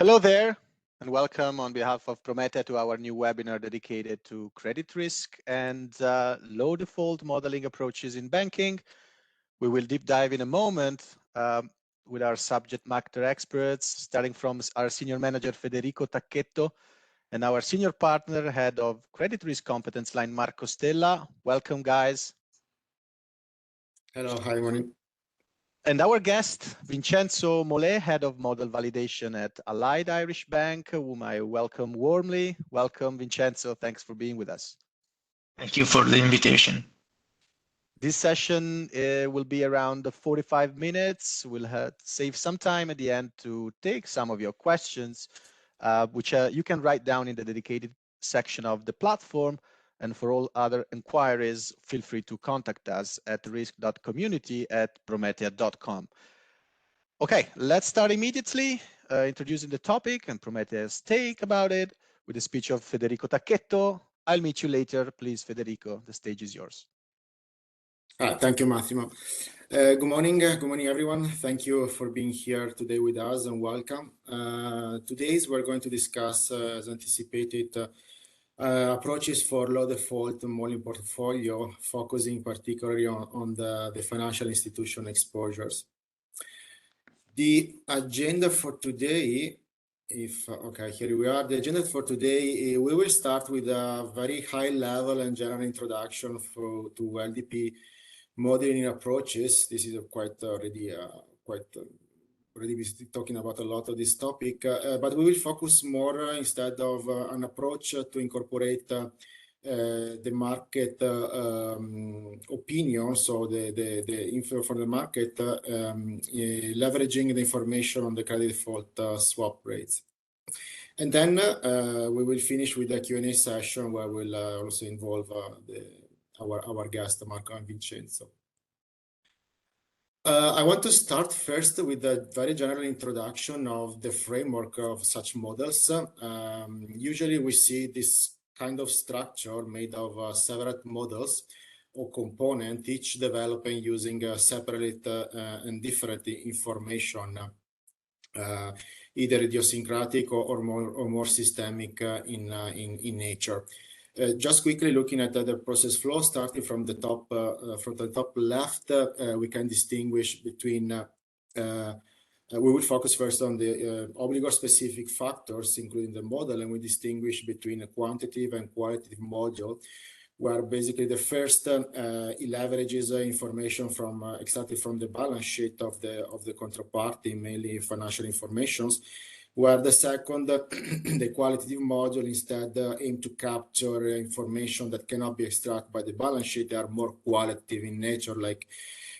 Hello there, and welcome on behalf of Prometeia to our new webinar dedicated to credit risk and low default modeling approaches in banking. We will deep dive in a moment with our subject matter experts, starting from our Senior Manager Federico Tacchetto and our Senior Partner, Head of Credit Risk Competence Line, Marco Stella. Welcome, guys. Hello, hi, morning. And our guest, Vincenzo Molé, Head of Model Validation at Allied Irish Bank, whom I welcome warmly. Welcome, Vincenzo. Thanks for being with us. Thank you for the invitation. This session will be around 45 minutes. We'll save some time at the end to take some of your questions, which you can write down in the dedicated section of the platform. And for all other inquiries, feel free to contact us at risk.community@prometeia.com. Okay, let's start immediately introducing the topic and Prometeia's take about it with the speech of Federico Tacchetto. I'll meet you later. Please, Federico, the stage is yours. Thank you, Massimo. Good morning, everyone. Thank you for being here today with us and welcome. Today we're going to discuss, as anticipated, approaches for low default modeling portfolio, focusing particularly on the financial institution exposures. The agenda for today, here we are. The agenda for today, we will start with a very high level and general introduction to LDP modeling approaches. This is already talking about a lot of this topic, but we will focus more instead of an approach to incorporate the market opinion, so the info from the market, leveraging the information on the credit default swap rates. And then we will finish with a Q&A session where we'll also involve our guest, Marco and Vincenzo. I want to start first with a very general introduction of the framework of such models. Usually we see this kind of structure made of several models or components, each developing using separate and different information, either idiosyncratic or more systemic in nature. Just quickly looking at the process flow, starting from the top left, we can distinguish between. We will focus first on the obligor specific factors, including the model, and we distinguish between a quantitative and qualitative module, where basically the first leverages information from extracted from the balance sheet of the counterparty, mainly financial informations, where the second, the qualitative module, instead aim to capture information that cannot be extracted by the balance sheet. They are more qualitative in nature, like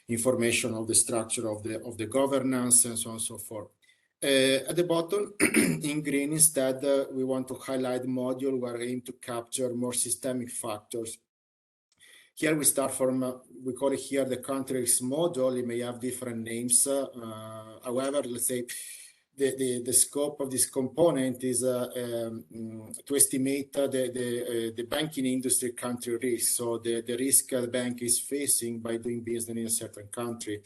information of the structure of the governance and so on and so forth. At the bottom, in green, instead, we want to highlight module where we aim to capture more systemic factors. Here we start from, we call it here the country risk module. It may have different names. However, let's say the scope of this component is to estimate the banking industry country risk, so the risk the bank is facing by doing business in a certain country.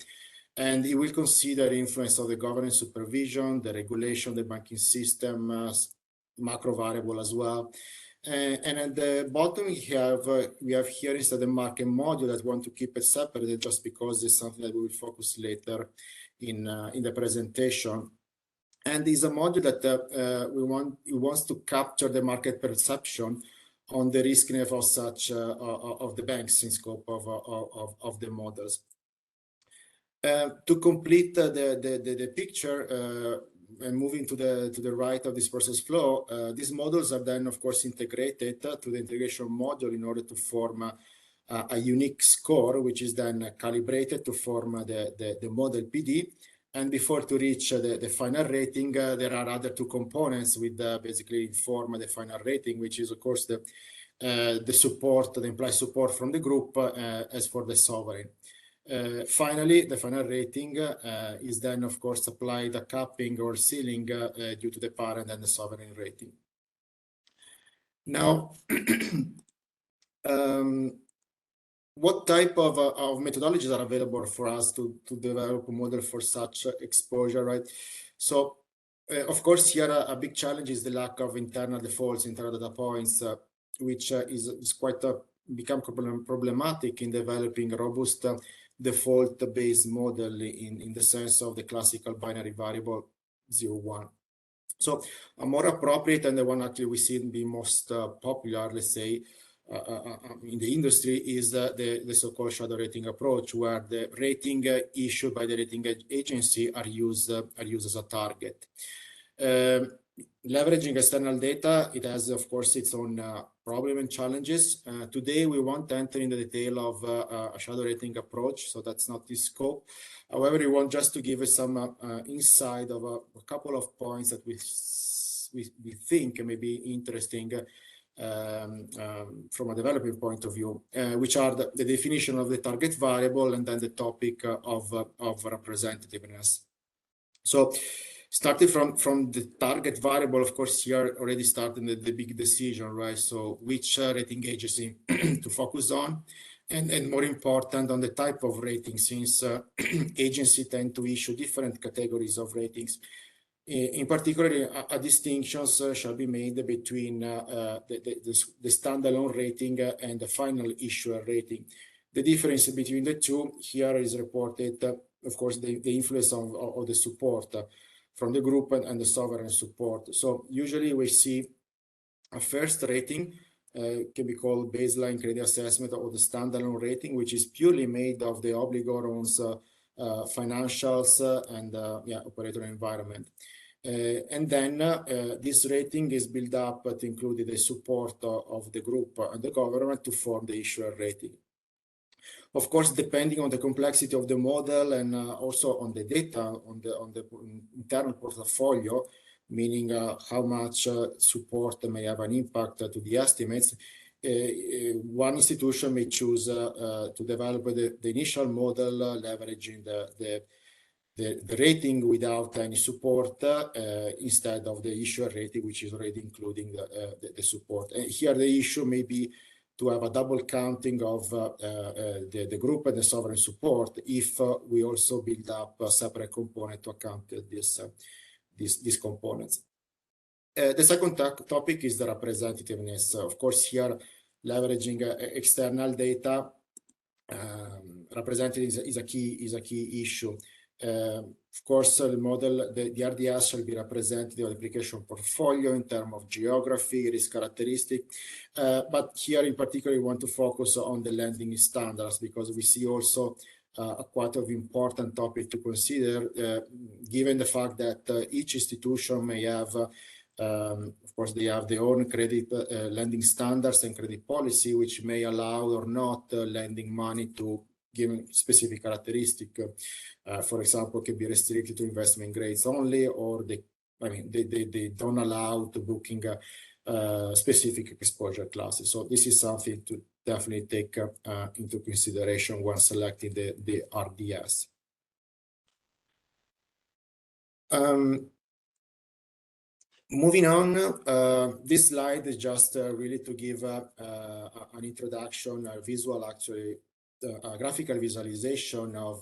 And it will consider influence of the governance supervision, the regulation of the banking system, macro variable as well. And at the bottom, we have here instead the market module that want to keep it separated just because it's something that we will focus later in the presentation. And is a module that it wants to capture the market perception on the riskiness of such of the banks in scope of the models. To complete the picture and moving to the right of this process flow, these models are then of course integrated to the integration module in order to form a unique score, which is then calibrated to form the model PD. And before to reach the final rating, there are other two components with basically form the final rating, which is of course the support, the implied support from the group as for the sovereign. Finally, the final rating is then of course applied a capping or ceiling due to the parent and the sovereign rating. Now, what type of methodologies are available for us to develop a model for such exposure, right? So Of course, here a big challenge is the lack of internal defaults, internal data points, which is quite become problematic in developing a robust default-based model in the sense of the classical binary variable 0, 1. So a more appropriate and the one actually we see be most popular, let's say, in the industry is the so-called shadow rating approach, where the rating issued by the rating agency are used as a target. Leveraging external data, it has, of course, its own problem and challenges. Today, we won't enter in the detail of a shadow rating approach, so that's not the scope. However, we want just to give us some insight of a couple of points that we think may be interesting from a developing point of view, which are the definition of the target variable and then the topic of representativeness. So starting from the target variable, of course, here already starting the big decision, right? So which rating agency to focus on, and more important, on the type of rating, since agencies tend to issue different categories of ratings. In particular, a distinctions shall be made between the standalone rating and the final issuer rating. The difference between the two here is reported, of course, the influence of the support from the group and the sovereign support. So usually we see a first rating can be called baseline credit assessment, or the standalone rating, which is purely made of the obligor's financials and operator environment. And then this rating is built up to include the support of the group and the government to form the issuer rating. Of course, depending on the complexity of the model and also on the data on the internal portfolio, meaning how much support may have an impact to the estimates, one institution may choose to develop the initial model leveraging the rating without any support instead of the issuer rating, which is already including the support. And here the issue may be to have a double counting of the group and the sovereign support if we also build up a separate component to account these components. The second topic is the representativeness. Of course, here leveraging external data, representativeness is a key issue. Of course, the model, the RDS shall be representative of the application portfolio in terms of geography, risk characteristic. But here in particular, we want to focus on the lending standards, because we see also a quite of important topic to consider, given the fact that each institution may have, of course, they have their own credit lending standards and credit policy, which may allow or not lending money to given specific characteristic. For example, can be restricted to investment grades only, or they don't allow to booking specific exposure classes. So this is something to definitely take into consideration when selecting the RDS. Moving on, this slide is just really to give an introduction, a visual, actually, a graphical visualization of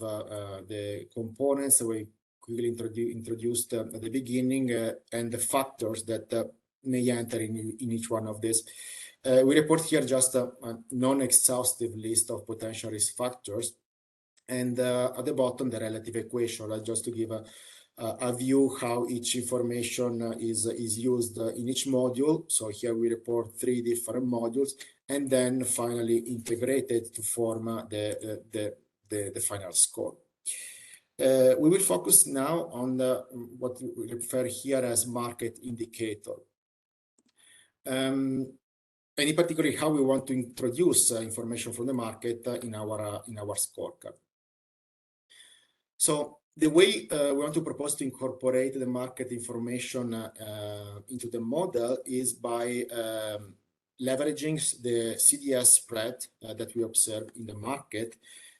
the components we quickly introduced at the beginning and the factors that may enter in each one of these. We report here just a non-exhaustive list of potential risk factors, and at the bottom the relative equation, right? Just to give a view how each information is used in each module. So here we report 3 different modules, and then finally integrated to form the final score. We will focus now on what we refer here as market indicator. And in particular, how we want to introduce information from the market in our scorecard. So the way we want to propose to incorporate the market information into the model is by leveraging the CDS spread that we observe in the market.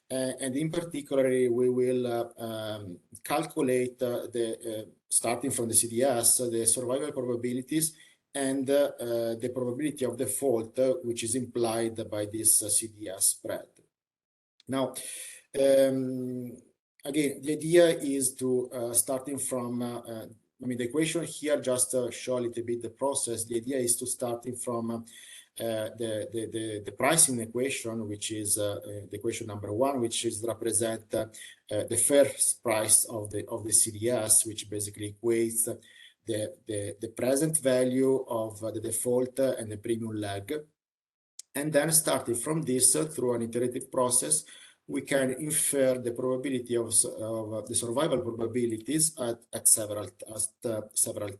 And in particular, we will calculate starting from the CDS, the survival probabilities and the probability of default, which is implied by this CDS spread. Now, again, the idea is to starting from the equation here just show a little bit the process. The idea is to starting from the pricing equation, which is the equation number one, which is represent the first price of the CDS, which basically equates the present value of the default and the premium lag. And then starting from this through an iterative process, we can infer the probability of the survival probabilities at several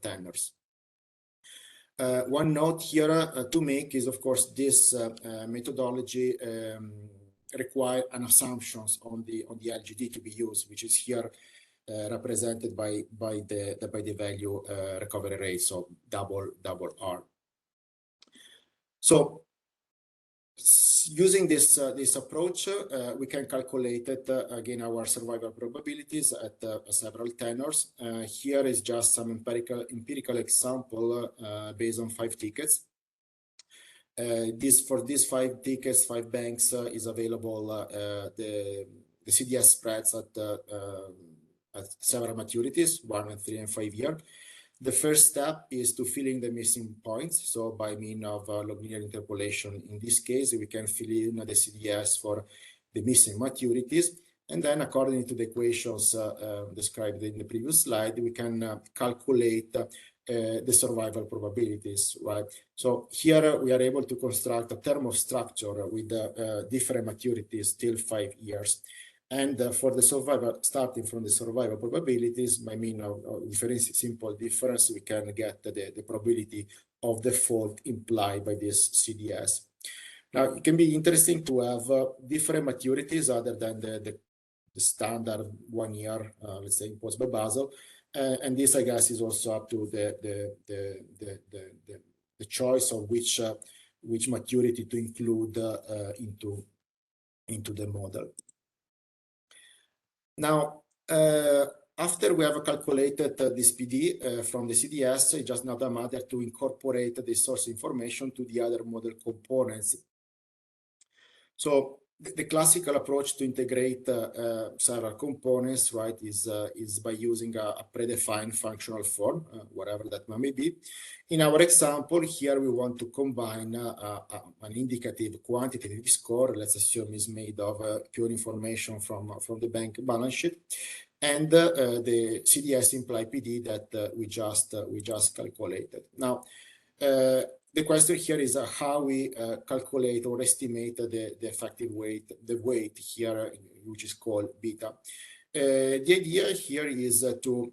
tenors. One note here to make is, of course, this methodology require an assumptions on the LGD to be used, which is here represented by the value recovery rate, so double R. So using this approach, we can calculate it again our survival probabilities at several tenors. Here is just some empirical example based on 5 tickets. For these 5 tickets, 5 banks is available the CDS spreads at several maturities, 1 and 3 and 5 year. The first step is to fill in the missing points. So by means of log linear interpolation, in this case, we can fill in the CDS for the missing maturities. And then according to the equations described in the previous slide, we can calculate the survival probabilities, right? So here we are able to construct a thermostructure with different maturities till 5 years. And for the survival, starting from the survival probabilities, by means of simple difference, we can get the probability of default implied by this CDS. Now, it can be interesting to have different maturities other than the standard 1 year, let's say, imposed by Basel. And this, I guess, is also up to the choice of which maturity to include into the model. Now, after we have calculated this PD from the CDS, it's just another matter to incorporate the source information to the other model components. So the classical approach to integrate several components, right, is by using a predefined functional form, whatever that may be. In our example here, we want to combine an indicative quantitative score. Let's assume is made of pure information from the bank balance sheet, and the CDS implied PD that we just calculated. Now, the question here is how we calculate or estimate the effective weight, the weight here, which is called beta. The idea here is to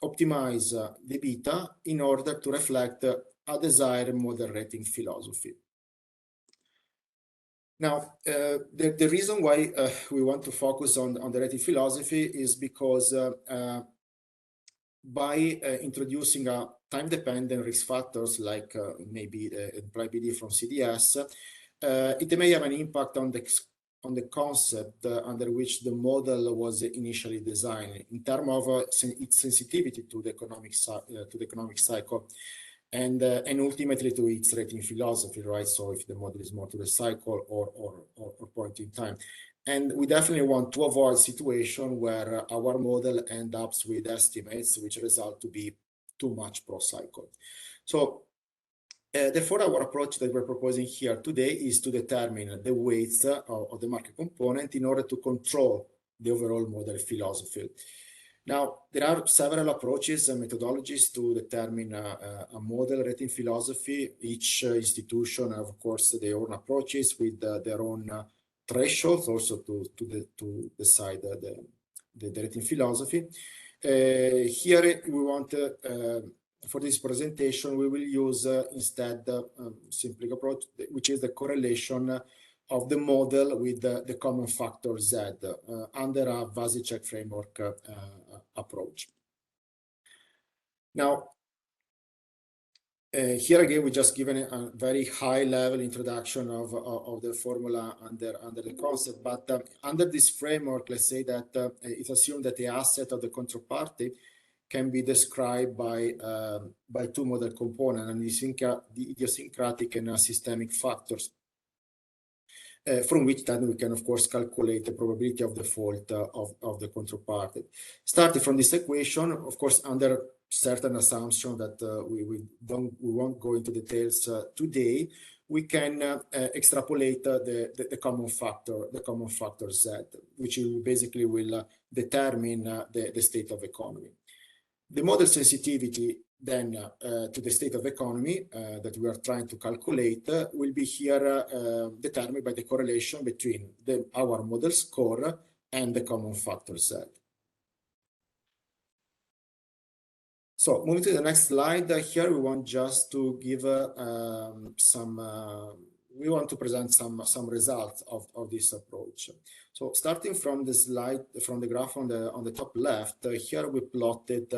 optimize the beta in order to reflect a desired model rating philosophy. Now, the reason why we want to focus on the rating philosophy is because by introducing a time-dependent risk factors like maybe the implied PD from CDS, it may have an impact on the concept under which the model was initially designed in terms of its sensitivity to the economic cycle, and ultimately to its rating philosophy, right? So if the model is more to the cycle or point in time. And we definitely want to avoid situation where our model ends up with estimates which result to be too much pro-cycle. So therefore, our approach that we're proposing here today is to determine the weights of the market component in order to control the overall model philosophy. Now, there are several approaches and methodologies to determine a model rating philosophy. Each institution, of course, their own approaches with their own thresholds also to decide the rating philosophy. Here we want for this presentation we will use instead simple approach, which is the correlation of the model with the common factor Z under a Vasicek framework approach. Now, here again, we just given a very high level introduction of the formula under the concept, but under this framework, let's say that it's assumed that the asset of the counterparty can be described by 2 model components, and the idiosyncratic and systemic factors. from which then we can, of course, calculate the probability of default of the counterparty. Starting from this equation, of course, under certain assumption that we won't go into details today, we can extrapolate the common factor Z, which basically will determine the state of economy. The model sensitivity then to the state of economy that we are trying to calculate will be here determined by the correlation between our model score and the common factor Z. So moving to the next slide, here we want just to give we want to present some results of this approach. So starting from the slide, from the graph on the top left, here we plotted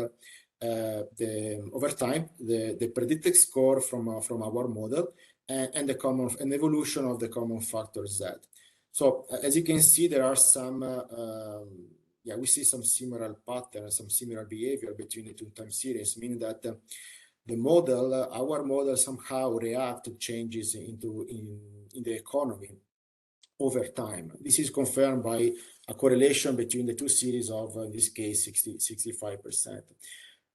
over time the predicted score from our model and the evolution of the common factor Z. So as you can see, there are some we see some similar patterns, some similar behavior between the two time series, meaning that the model, our model, somehow react to changes in the economy over time. This is confirmed by a correlation between the two series of, in this case, 65%.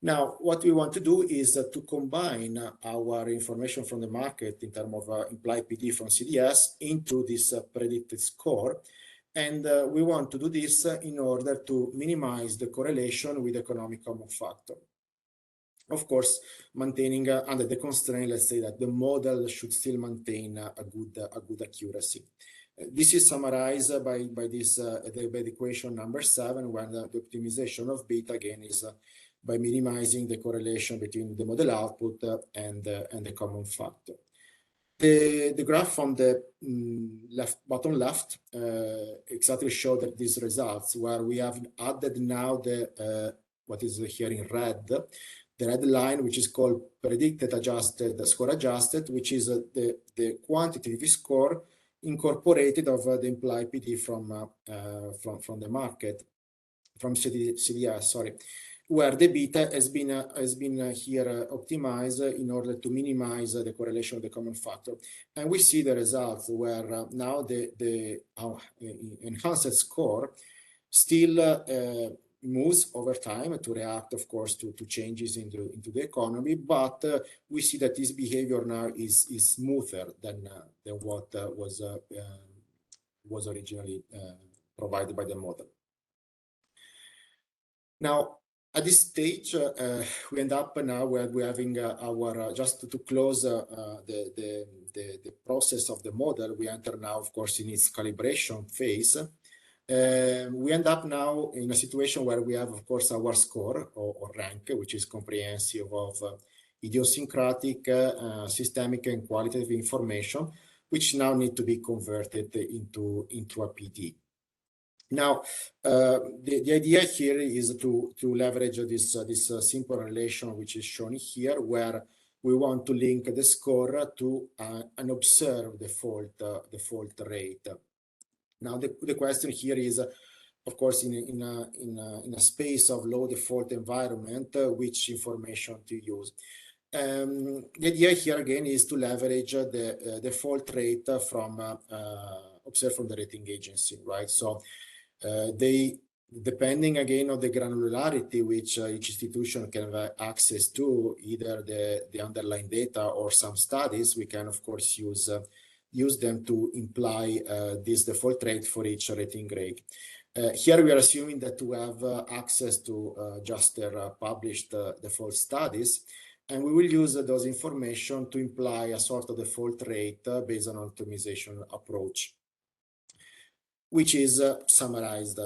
Now, what we want to do is to combine our information from the market in terms of implied PD from CDS into this predicted score. And we want to do this in order to minimize the correlation with economic common factor. Of course, maintaining under the constraint, let's say that the model should still maintain a good accuracy. This is summarized by the equation number 7, when the optimization of beta again is by minimizing the correlation between the model output and the common factor. The graph on the bottom left exactly show that these results, where we have added now the what is here in red, the red line, which is called predicted adjusted, score adjusted, which is the quantitative score incorporated of the implied PD from the market, from CDS, sorry, where the beta has been here optimized in order to minimize the correlation of the common factor. And we see the results where now the enhanced score still moves over time to react, of course, to changes into the economy, but we see that this behavior now is smoother than what was originally provided by the model. Now, at this stage, we end up now where we're having our, just to close the process of the model, we enter now, of course, in its calibration phase. We end up now in a situation where we have, of course, our score or rank, which is comprehensive of idiosyncratic, systemic, and qualitative information, which now need to be converted into a PD. Now, the idea here is to leverage this simple relation, which is shown here, where we want to link the score to an observed default rate. Now, the question here is, of course, in a space of low default environment, which information to use. The idea here again is to leverage the default rate from observed from the rating agency, right? So depending again on the granularity which each institution can have access to, either the underlying data or some studies, we can of course use them to imply this default rate for each rating grade. Here we are assuming that we have access to just their published default studies, and we will use those information to imply a sort of default rate based on optimization approach, which is summarized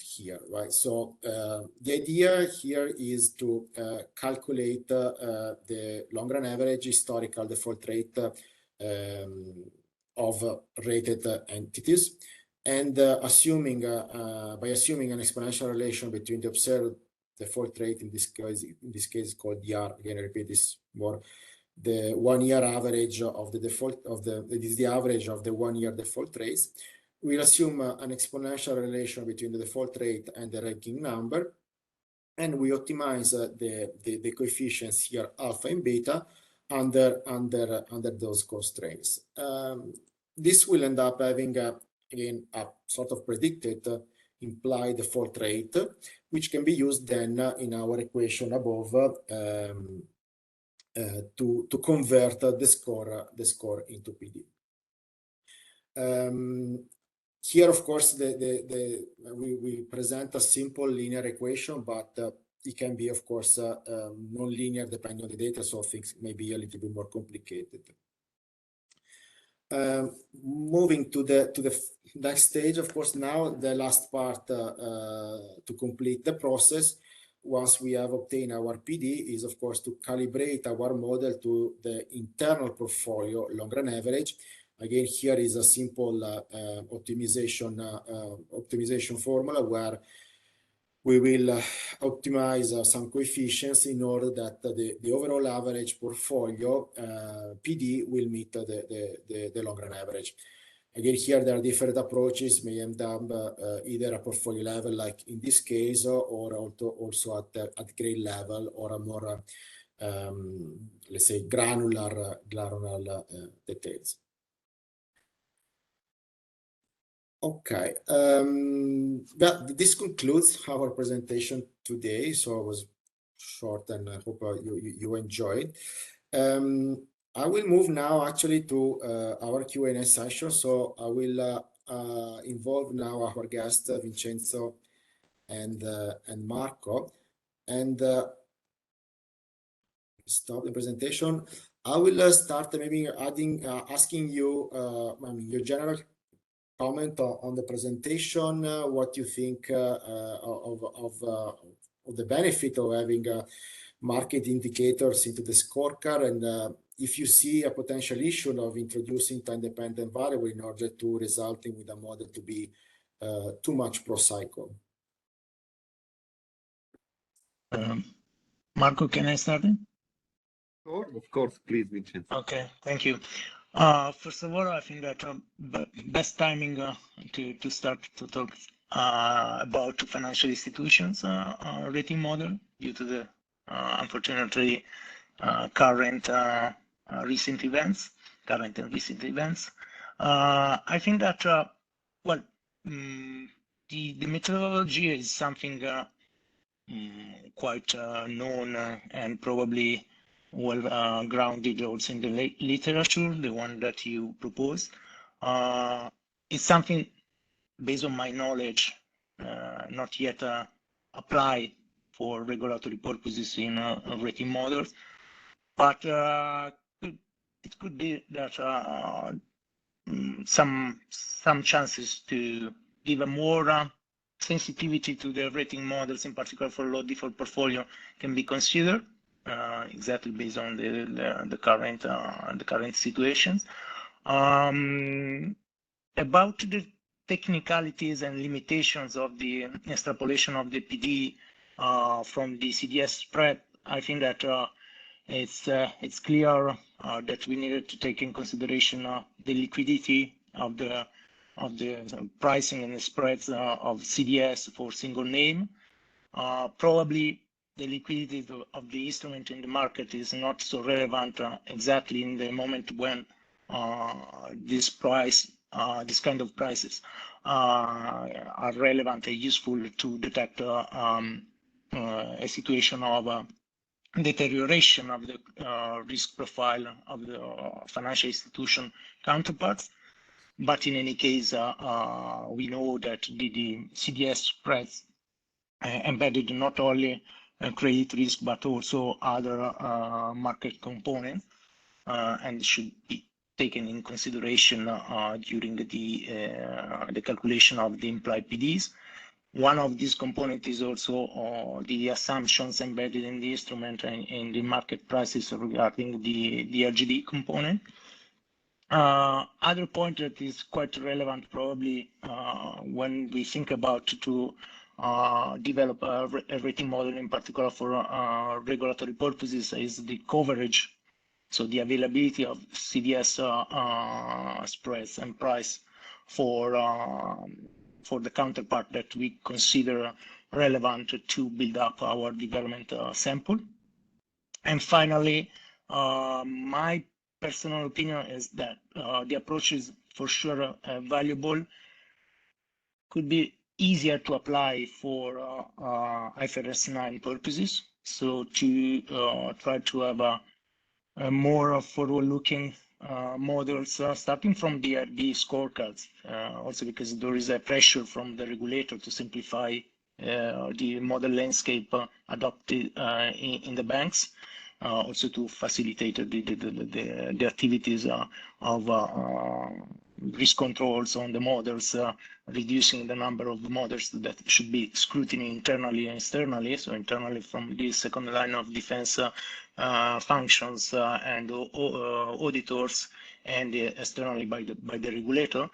here, right? So the idea here is to calculate the long-run average historical default rate of rated entities, and by assuming an exponential relation between the observed default rate, in this case called DR, again I repeat this more, the 1 year average of the default the average of the 1 year default rates. We'll assume an exponential relation between the default rate and the ranking number, and we optimize the coefficients here, alpha and beta, under those constraints. this will end up having, again, a sort of predicted implied default rate, which can be used then in our equation above to convert the score into PD. Here, of course, we present a simple linear equation, but it can be, of course, non-linear depending on the data, so things may be a little bit more complicated. Moving to the next stage, of course, now the last part to complete the process, once we have obtained our PD, is of course to calibrate our model to the internal portfolio long run average. Again, here is a simple optimization formula where we will optimize some coefficients in order that the overall average portfolio PD will meet the long run average. Again, here there are different approaches, may end up either a portfolio level, like in this case, or also at grade level, or a more, let's say, granular details. Okay, but this concludes our presentation today. So it was short, and I hope you enjoyed. I will move now actually to our Q&A session. So I will involve now our guests, Vincenzo and Marco, and start the presentation. I will start maybe asking you your general comment on the presentation, what you think of the benefit of having market indicators into the scorecard, and if you see a potential issue of introducing time-dependent variable in order to resulting with a model to be too much pro-cycle. Marco, can I start? Sure, of course, please, Vincenzo. Okay, thank you. First of all, I think that best timing to start to talk about financial institutions rating model due to the unfortunately current and recent events. I think that well, the methodology is something quite known and probably well grounded also in the literature, the one that you proposed. It's something based on my knowledge, not yet applied for regulatory purposes in rating models, but it could be that some chances to give a more sensitivity to the rating models, in particular for low default portfolio, can be considered. Exactly based on the current situations. About the technicalities and limitations of the extrapolation of the PD from the CDS spread, I think that it's clear that we needed to take in consideration the liquidity of the pricing and the spreads of CDS for single name. Probably the liquidity of the instrument in the market is not so relevant exactly in the moment when this kind of prices are relevant and useful to detect a situation of deterioration of the risk profile of the financial institution counterparts. But in any case, we know that the CDS spreads embedded not only credit risk, but also other market components, and should be taken in consideration during the calculation of the implied PDs. One of these components is also the assumptions embedded in the instrument and in the market prices regarding the RGD component. Other point that is quite relevant probably when we think about to develop a rating model, in particular for regulatory purposes, is the coverage. So the availability of CDS spreads and price for the counterpart that we consider relevant to build up our development sample. And finally, my personal opinion is that the approach is for sure valuable, could be easier to apply for IFRS 9 purposes. So to try to have a more forward-looking models starting from the scorecards, also because there is a pressure from the regulator to simplify the model landscape adopted in the banks, also to facilitate the activities of risk controls on the models, reducing the number of models that should be scrutiny internally and externally. So internally from the second line of defense functions and auditors, and externally by the regulator.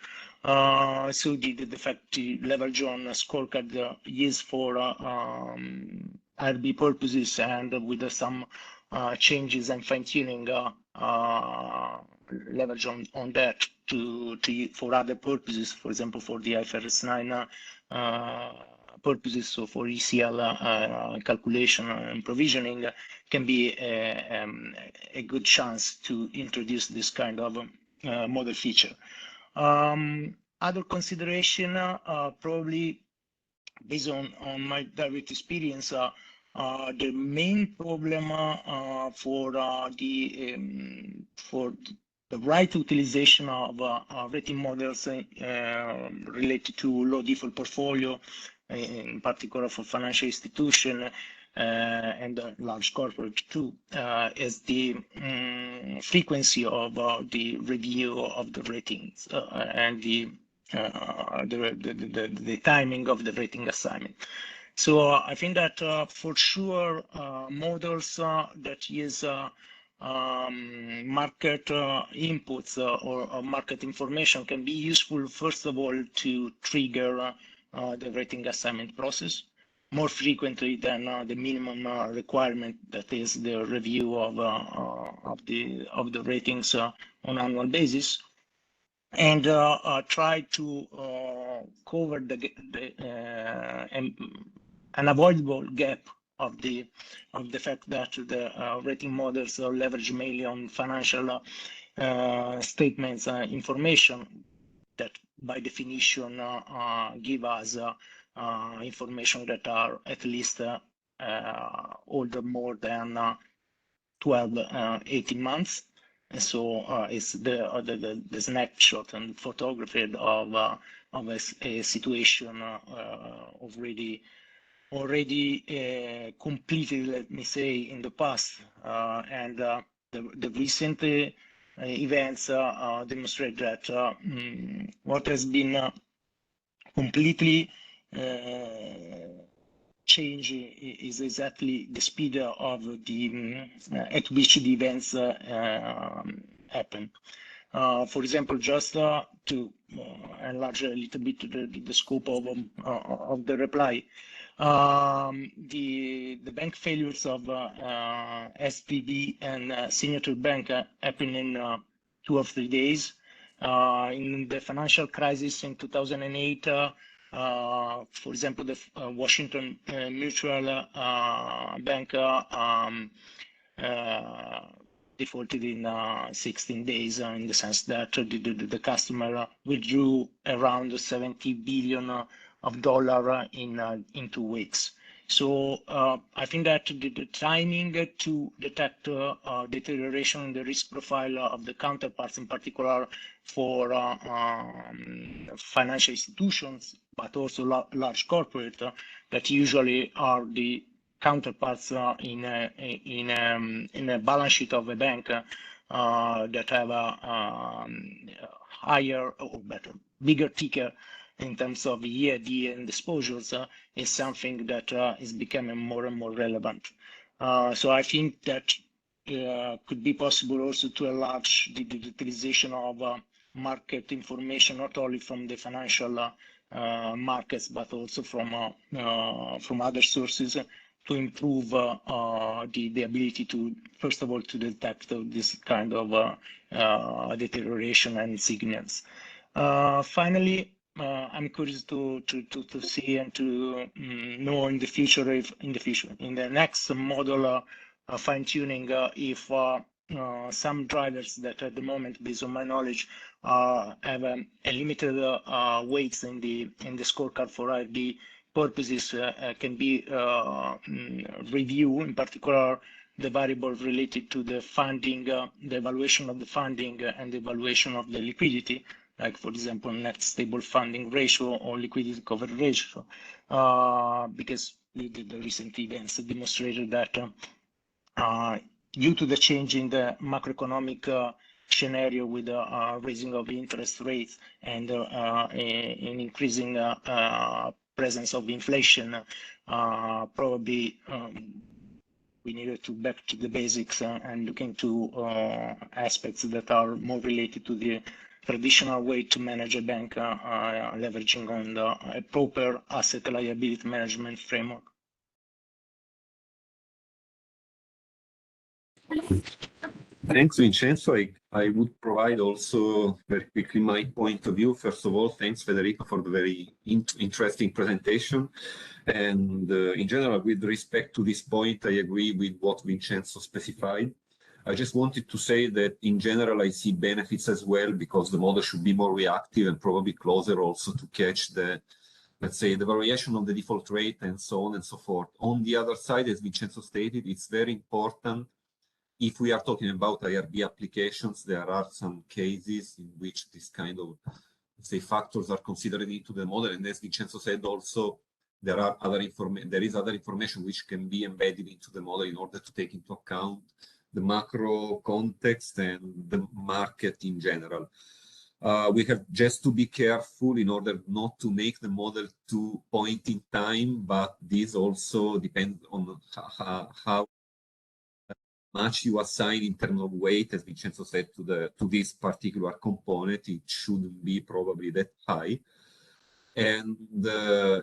So the fact the leverage on scorecard is for IRB purposes, and with some changes and fine-tuning leverage on that for other purposes, for example, for the IFRS 9 purposes, so for ECL calculation and provisioning, can be a good chance to introduce this kind of model feature. Other consideration, probably based on my direct experience, the main problem for the right utilization of rating models related to low default portfolio, in particular for financial institution and large corporate too, is the frequency of the review of the ratings and the timing of the rating assignment. So I think that for sure models that use market inputs or market information can be useful, first of all, to trigger the rating assignment process more frequently than the minimum requirement, that is the review of the ratings on annual basis, and try to cover an unavoidable gap of the fact that the rating models leverage mainly on financial statements information that by definition give us information that are at least older more than 12-18 months. And so it's the snapshot and photography of a situation already completed, let me say, in the past, and the recent events demonstrate that what has been completely changed is exactly the speed of the at which the events happen. For example, just to enlarge a little bit the scope of the reply, the bank failures of SVB and Signature Bank happened in 2 or 3 days. In the financial crisis in 2008, for example, the Washington Mutual Bank defaulted in 16 days, in the sense that the customer withdrew around $70 billion in 2 weeks. So I think that the timing to detect deterioration in the risk profile of the counterparts, in particular for financial institutions, but also large corporate, that usually are the counterparts in a balance sheet of a bank that have a higher or better, bigger ticker in terms of EAD and exposures, is something that is becoming more and more relevant. So I think that could be possible also to enlarge the utilization of market information, not only from the financial markets, but also from other sources, to improve the ability to, first of all, to detect this kind of deterioration and signals. Finally, I'm curious to see and to know in the future, in the next model fine-tuning, if some drivers that at the moment, based on my knowledge, have a limited weights in the scorecard for IRB purposes can be reviewed, in particular the variables related to the funding, the evaluation of the funding and the evaluation of the liquidity, like for example, net stable funding ratio or liquidity coverage ratio, because the recent events demonstrated that due to the change in the macroeconomic scenario with the raising of interest rates and in increasing presence of inflation, probably we needed to back to the basics and look into aspects that are more related to the traditional way to manage a bank, leveraging on a proper asset liability management framework. Thanks, Vincenzo. I would provide also very quickly my point of view. First of all, thanks, Federico, for the very interesting presentation. And in general, with respect to this point, I agree with what Vincenzo specified. I just wanted to say that in general, I see benefits as well, because the model should be more reactive and probably closer also to catch the, let's say, the variation of the default rate and so on and so forth. On the other side, as Vincenzo stated, it's very important. If we are talking about IRB applications, there are some cases in which this kind of, let's say, factors are considered into the model. And as Vincenzo said, also, there is other information which can be embedded into the model in order to take into account the macro context and the market in general. We have just to be careful in order not to make the model too point in time, but this also depends on how much you assign in terms of weight, as Vincenzo said, to this particular component. It shouldn't be probably that high. And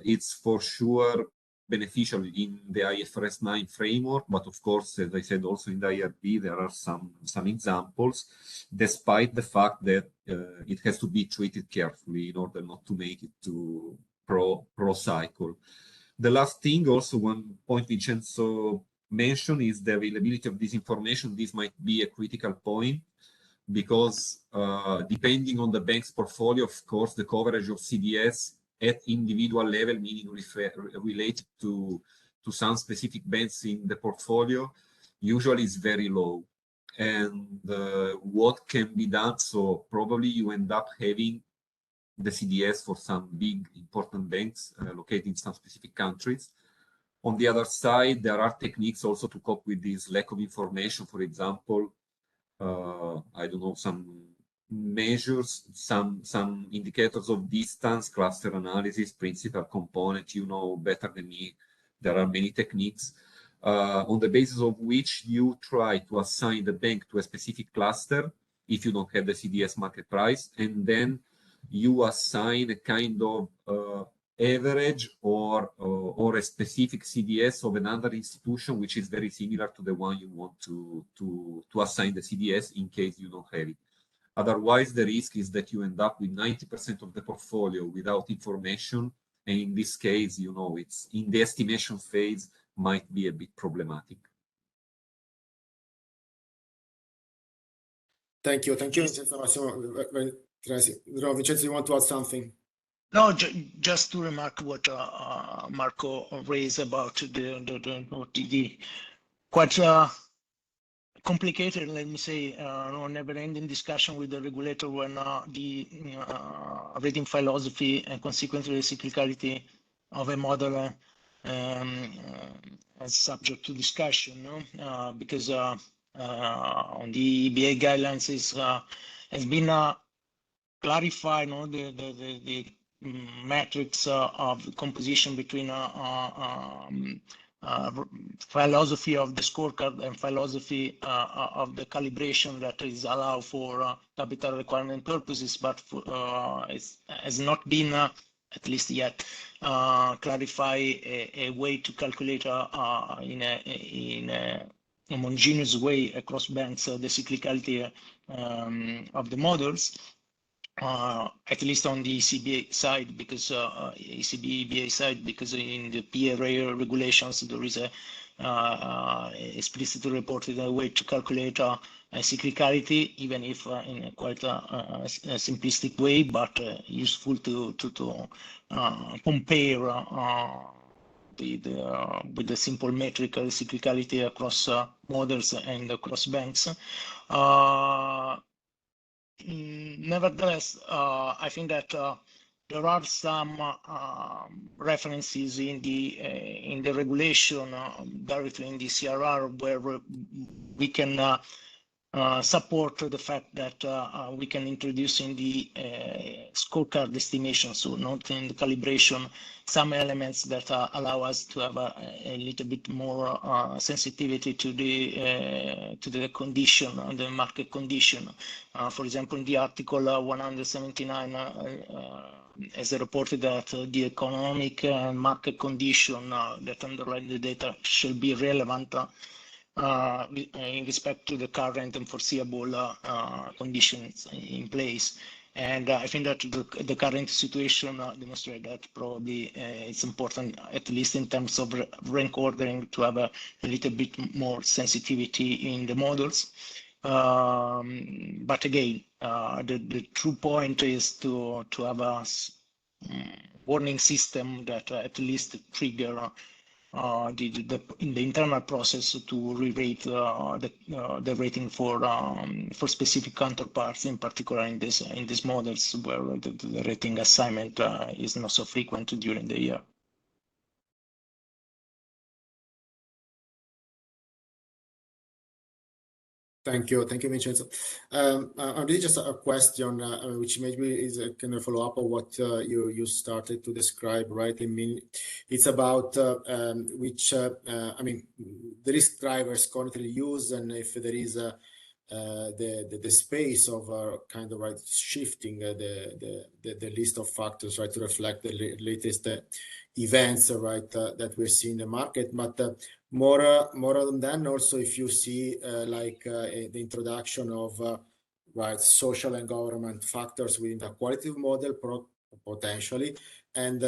it's for sure beneficial in the IFRS 9 framework, but of course, as I said, also in the IRB, there are some examples, despite the fact that it has to be treated carefully in order not to make it too pro-cycle. The last thing, also one point Vincenzo mentioned, is the availability of this information. This might be a critical point, because depending on the bank's portfolio, of course, the coverage of CDS at individual level, meaning related to some specific banks in the portfolio, usually is very low. And what can be done? So probably you end up having the CDS for some big important banks located in some specific countries. On the other side, there are techniques also to cope with this lack of information. For example, I don't know, some measures, some indicators of distance, cluster analysis, principal component, you know better than me. There are many techniques on the basis of which you try to assign the bank to a specific cluster if you don't have the CDS market price, and then you assign a kind of average or a specific CDS of another institution which is very similar to the one you want to assign the CDS in case you don't have it. Otherwise, the risk is that you end up with 90% of the portfolio without information, and in this case, you know, it's in the estimation phase might be a bit problematic. Thank you, Vincenzo. Vincenzo, you want to add something? No, just to remark what Marco raised about the quite complicated, let me say, never-ending discussion with the regulator when the rating philosophy and consequently the cyclicality of a model as subject to discussion, no? Because on the EBA guidelines has been clarified, no, the matrix of composition between philosophy of the scorecard and philosophy of the calibration that is allowed for capital requirement purposes, but it has not been, at least yet, clarify a way to calculate in a homogeneous way across banks the cyclicality of the models. At least on the ECB side, because ECB EBA side, because in the PRA regulations there is a explicitly reported a way to calculate cyclicality, even if in a quite a simplistic way, but useful to compare with the simple metric cyclicality across models and across banks. Nevertheless, I think that there are some references in the regulation directly in the CRR where we can support the fact that we can introduce in the scorecard estimation, so not in the calibration, some elements that allow us to have a little bit more sensitivity to the condition, the market condition. For example, in the article 179, as reported that the economic and market condition that underlie the data shall be relevant in respect to the current and foreseeable conditions in place. And I think that the current situation demonstrates that probably it's important, at least in terms of rank ordering, to have a little bit more sensitivity in the models. But again, the true point is to have a warning system that at least trigger in the internal process to re-rate the rating for specific counterparts, in particular in these models where the rating assignment is not so frequent during the year. Thank you, Vincenzo. Really just a question, which maybe is a kind of follow-up of what you started to describe, right? I mean, it's about which, I mean, the risk drivers currently used, and if there is the space of kind of right shifting the list of factors, right, to reflect the latest events, right, that we're seeing in the market. But more than that, also if you see like the introduction of right social and government factors within the qualitative model potentially, and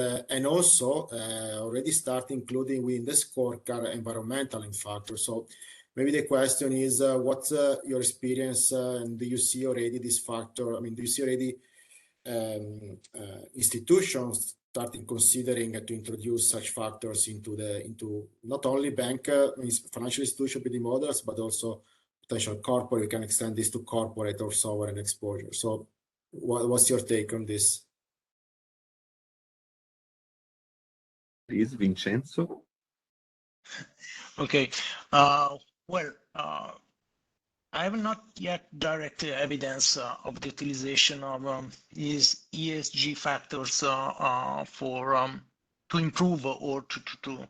also already start including within the scorecard environmental factors. So maybe the question is, what's your experience, and do you see already this factor? I mean, do you see already institutions starting considering to introduce such factors into not only bank financial institution PD models, but also potential corporate? You can extend this to corporate or sovereign exposure. So what's your take on this? Please, Vincenzo. Okay. Well, I have not yet direct evidence of the utilization of ESG factors to improve or to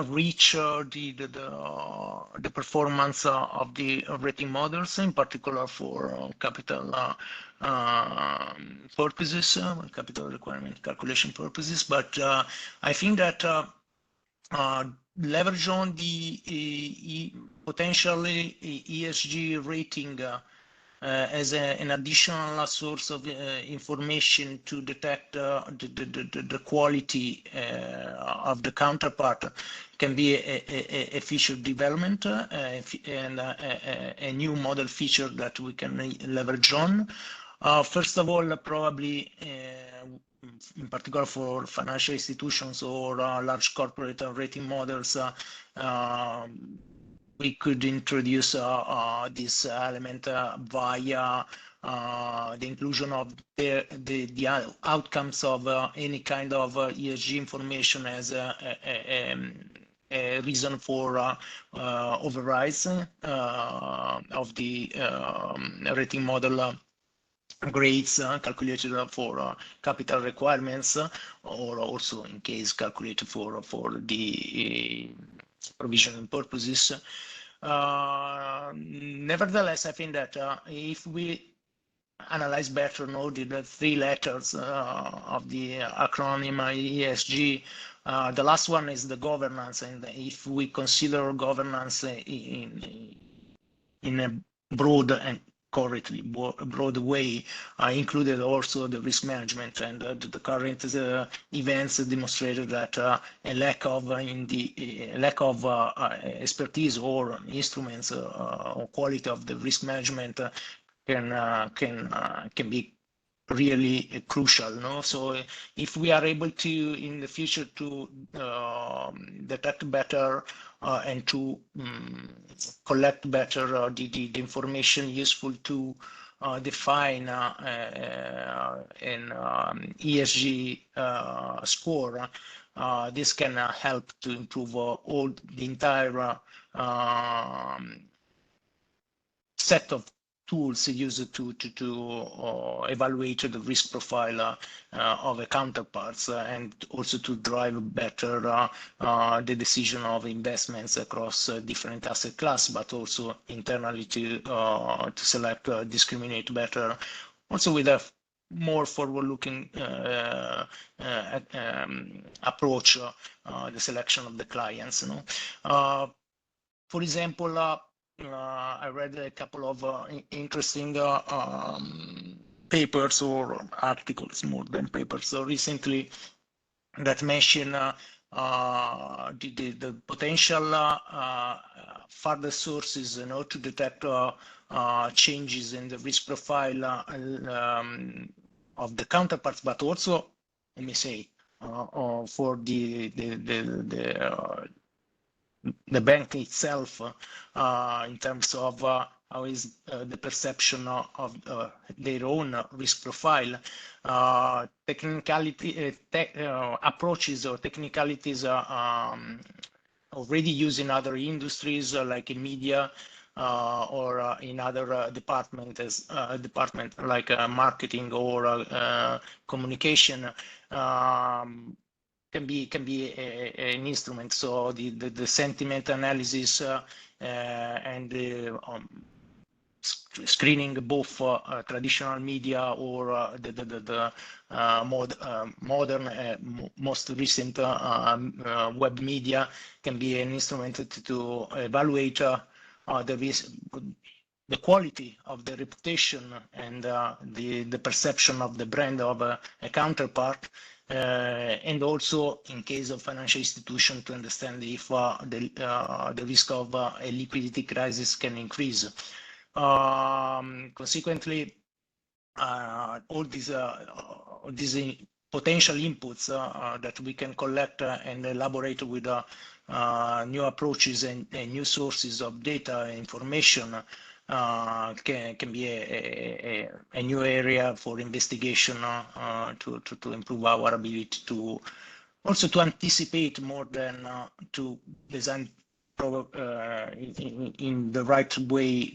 reach the performance of the rating models, in particular for capital purposes, capital requirement calculation purposes. But I think that leverage on the potentially ESG rating as an additional source of information to detect the quality of the counterpart can be a feature development and a new model feature that we can leverage on. First of all, probably in particular for financial institutions or large corporate rating models, we could introduce this element via the inclusion of the outcomes of any kind of ESG information as a reason for overrides of the rating model grades calculated for capital requirements, or also in case calculated for the provisioning purposes. Nevertheless, I think that if we analyze better the three letters of the acronym ESG, the last one is the governance, and if we consider governance in a broad and correctly, broad way, included also the risk management, and the current events demonstrated that a lack of expertise or instruments or quality of the risk management can be really crucial. No, so if we are able to in the future to detect better and to collect better the information useful to define an ESG score, this can help to improve all the entire set of tools used to evaluate the risk profile of a counterparts and also to drive better the decision of investments across different asset class, but also internally to select, discriminate better, also with a more forward-looking approach, the selection of the clients. You know, for example. I read a couple of interesting papers or articles, more than papers, so recently that mention the potential further sources, you know, to detect changes in the risk profile of the counterparts, but also, let me say, for the bank itself, in terms of how is the perception of their own risk profile, approaches or technicalities already used in other industries, like in media or in other departments like marketing or communication. Can be an instrument. So the sentiment analysis and screening both traditional media or the modern, most recent web media can be an instrument to evaluate the quality of the reputation and the perception of the brand of a counterpart. And also in case of financial institution to understand if the risk of a liquidity crisis can increase. Consequently, all these potential inputs that we can collect and elaborate with new approaches and new sources of data information can be a new area for investigation to improve our ability to also to anticipate more than to design in the right way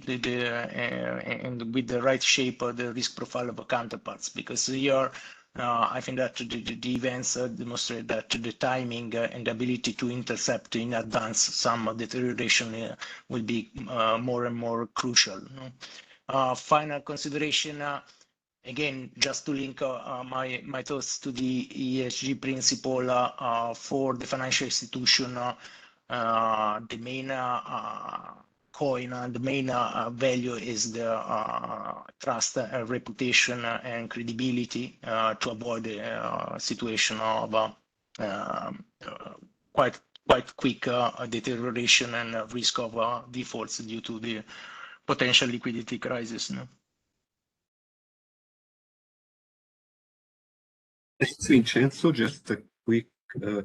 and with the right shape of the risk profile of counterparts, because here I think that the events demonstrate that the timing and ability to intercept in advance some deterioration will be more and more crucial. Final consideration, again, just to link my thoughts to the ESG principle for the financial institution, the main coin, the main value is the trust, reputation, and credibility to avoid a situation of quite quick deterioration and risk of defaults due to the potential liquidity crisis. No? Thanks, Vincenzo. Just a quick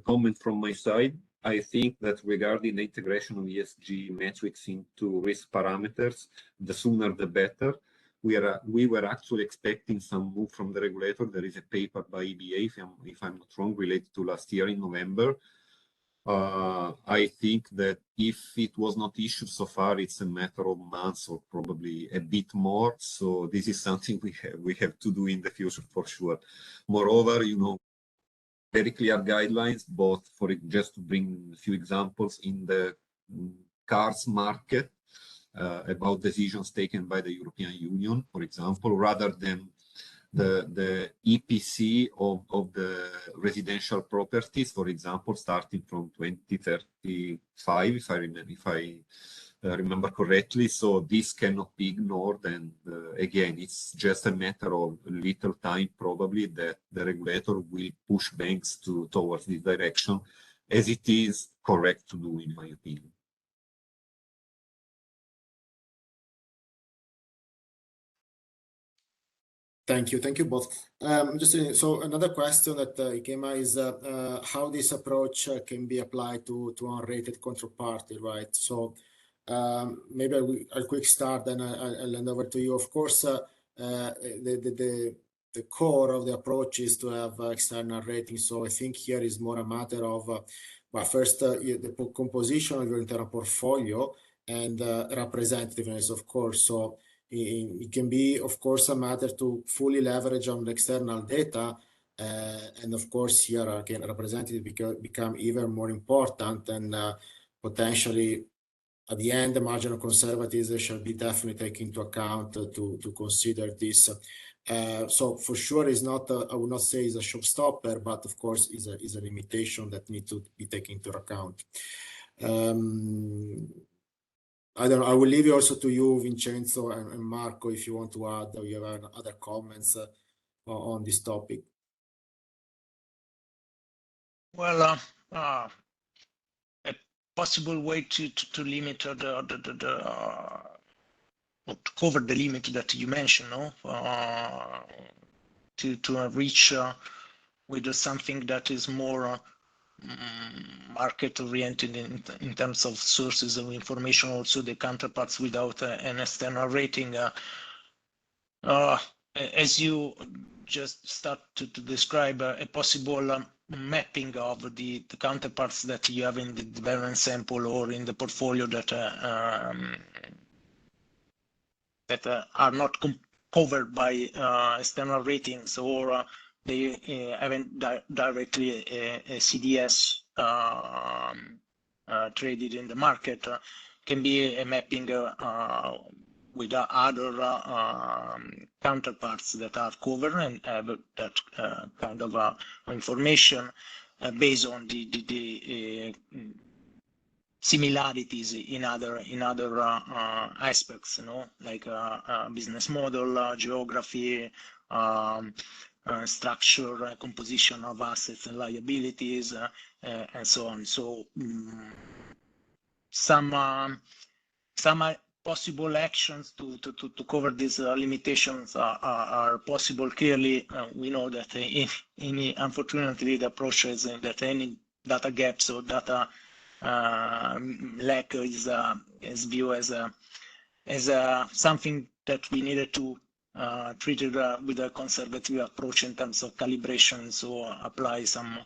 comment from my side. I think that regarding the integration of ESG metrics into risk parameters, the sooner the better. We were actually expecting some move from the regulator. There is a paper by EBA, if I'm not wrong, related to last year in November. I think that if it was not issued so far, it's a matter of months or probably a bit more. So this is something we have to do in the future for sure. Moreover, you know, very clear guidelines, both for it, just to bring a few examples in the cars market about decisions taken by the European Union, for example, rather than the EPC of the residential properties, for example, starting from 2035, if I remember correctly. So this cannot be ignored. And again, it's just a matter of little time probably that the regulator will push banks towards this direction, as it is correct to do, in my opinion. Thank you both. So another question that came out is how this approach can be applied to unrated counterparty, right? So maybe I'll quick start, then I'll hand over to you. Of course, the core of the approach is to have external rating. So I think here is more a matter of, well, first the composition of your internal portfolio and representativeness, of course. So it can be, of course, a matter to fully leverage on the external data. And of course, here again, representative become even more important, and potentially at the end, the marginal conservatism shall be definitely taken into account to consider this. So for sure, is not I would not say is a showstopper, but of course is a limitation that need to be taken into account. I don't know, I will leave it also to you, Vincenzo and Marco, if you want to add, or you have other comments on this topic. Well, a possible way to limit or to cover the limit that you mentioned, no? To reach with something that is more market oriented in terms of sources of information, also the counterparts without an external rating. As you just start to describe a possible mapping of the counterparts that you have in the development sample or in the portfolio that are not covered by external ratings, or they haven't directly a CDS traded in the market, can be a mapping with other counterparts that are covered and have that kind of information based on the similarities in other aspects, you know, like business model, geography, structure, composition of assets and liabilities, and so on. So some possible actions to cover these limitations are possible. Clearly, we know that unfortunately the approach is that any data gaps or data lack is viewed as something that we needed to treat it with a conservative approach in terms of calibration, so apply some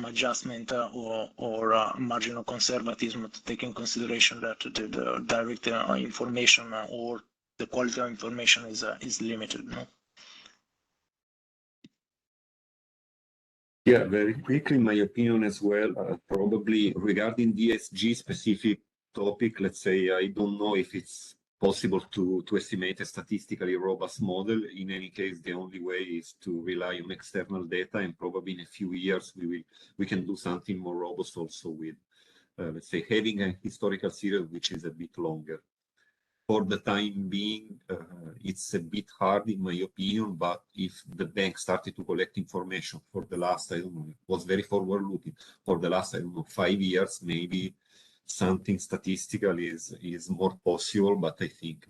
adjustment or marginal conservatism to take in consideration that the direct information or the quality of information is limited. No? Yeah, very quickly, my opinion as well, probably regarding DSG specific topic, let's say, I don't know if it's possible to estimate a statistically robust model. In any case, the only way is to rely on external data, and probably in a few years we can do something more robust also with, let's say, having a historical series which is a bit longer. For the time being, it's a bit hard in my opinion, but if the bank started to collect information for the last, I don't know, it was very forward looking, for the last, I don't know, 5 years, maybe something statistical is more possible, but I think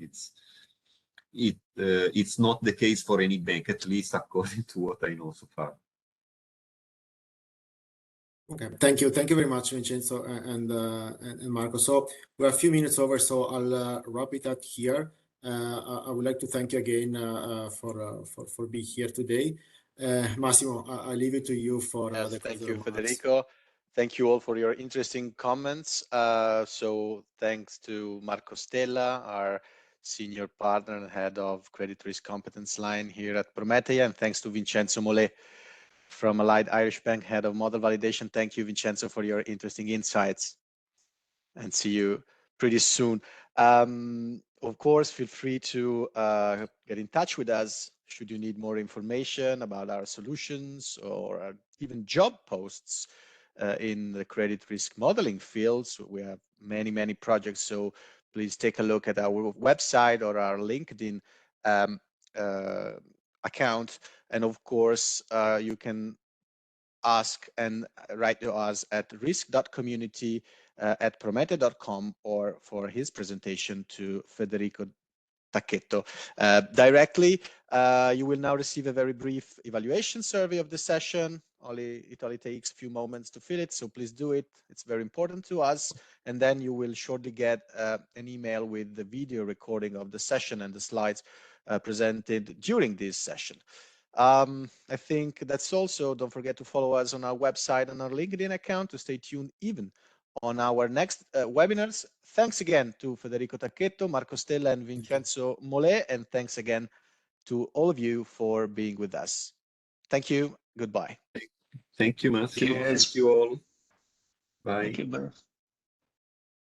it's not the case for any bank, at least according to what I know so far. Okay, thank you very much, Vincenzo and Marco. So we're a few minutes over, so I'll wrap it up here. I would like to thank you again for being here today. Massimo, I leave it to you for the thank you, remarks. Federico. Thank you all for your interesting comments. So thanks to Marco Stella, our senior partner and head of credit risk competence line here at Prometeia, and thanks to Vincenzo Molé from Allied Irish Bank, head of model validation. Thank you, Vincenzo, for your interesting insights, and see you pretty soon. Of course, feel free to get in touch with us should you need more information about our solutions or even job posts in the credit risk modeling fields. We have many projects, so please take a look at our website or our LinkedIn account. And of course, you can ask and write to us at risk.community@prometeia.com, or for his presentation to Federico Tacchetto directly. You will now receive a very brief evaluation survey of the session. It only takes a few moments to fill it, so please do it. It's very important to us. And then you will shortly get an email with the video recording of the session and the slides presented during this session. I think that's also, don't forget to follow us on our website and our LinkedIn account to stay tuned even on our next webinars. Thanks again to Federico Tacchetto, Marco Stella, and Vincenzo Molé, and thanks again to all of you for being with us. Thank you. Goodbye. Thank you, Massimo. Cheers. Thank you all. Bye. Thank you. Bye.